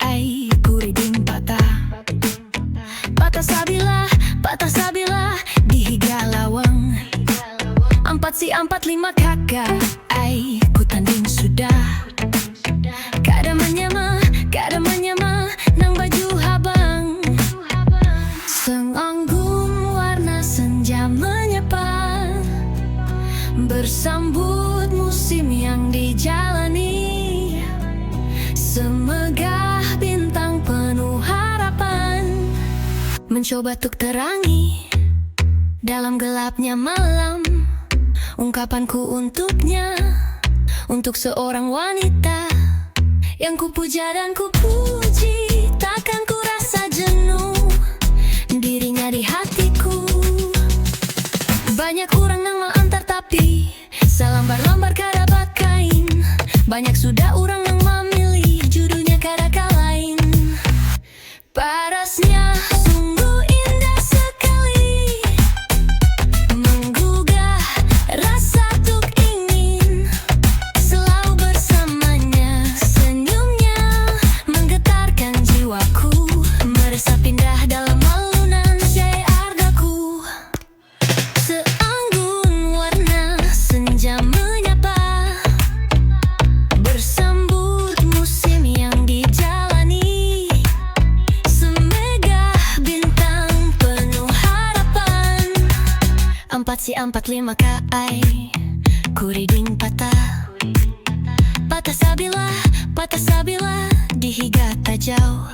ai kuriding patah. Patah sabila di higa lawang. 4 si 4 5 kakak ai ku tanding sudah. Kada menyama nang baju habang. Senganggung warna senja menyapa, bersambut musim yang dijalani. Semegah bintang penuh harapan, mencoba tuk terangi dalam gelapnya malam. Ungkapanku untuknya, untuk seorang wanita yang kupuja dan kupuji. Takkan ku rasa jenuh dirinya di hatiku. Banyak orang nang antar tapi salambar-lambar kada bakain. Banyak sudah orang nang memilih judulnya kada kalain. Parasnya sungguh indah sekali, menggugah rasa tuk ingin selalu bersamanya. Senyumnya menggetarkan jiwaku, meresap indah dalam alunan syair daku. Seanggun warna senja menyapa, bersambut musim yang dijalani. Semegah bintang penuh harapan. 4 si 4 5 ai kuriding patah. Patah sabila di higa tajau.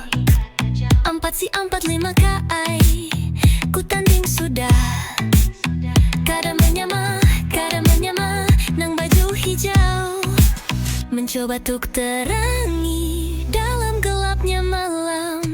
4 si 4 5 ai ku tanding sudah. Kada menyama nang baju hijau, mencoba tuk terangi dalam gelapnya malam.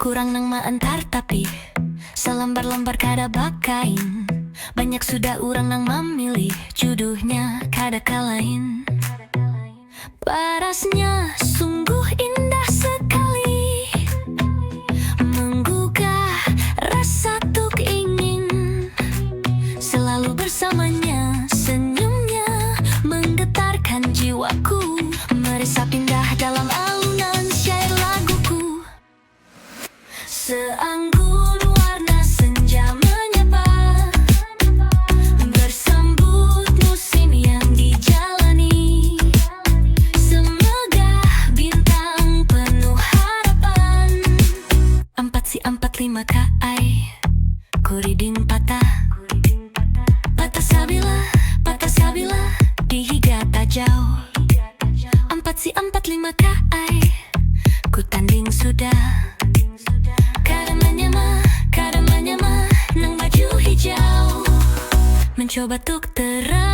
Kurang nang maantar tapi selembar-lembar kada bakain. Banyak sudah orang nang memilih jodohnya kada kalain. Parasnya sungguh indah sekali, menggugah rasa tuk ingin selalu bersamanya. Senyumnya menggetarkan jiwaku, meresap indah dalam alunan syair laguku. Seanggun warna senja menyapa, bersambut musim yang dijalani. Semegah bintang penuh harapan. 4 si 4 5 ai kuriding patah. Patah sabila di higa tajau. 4 si 4 5 ai ku tanding sudah. Kada menyama nang baju hijau, mencoba tuk terang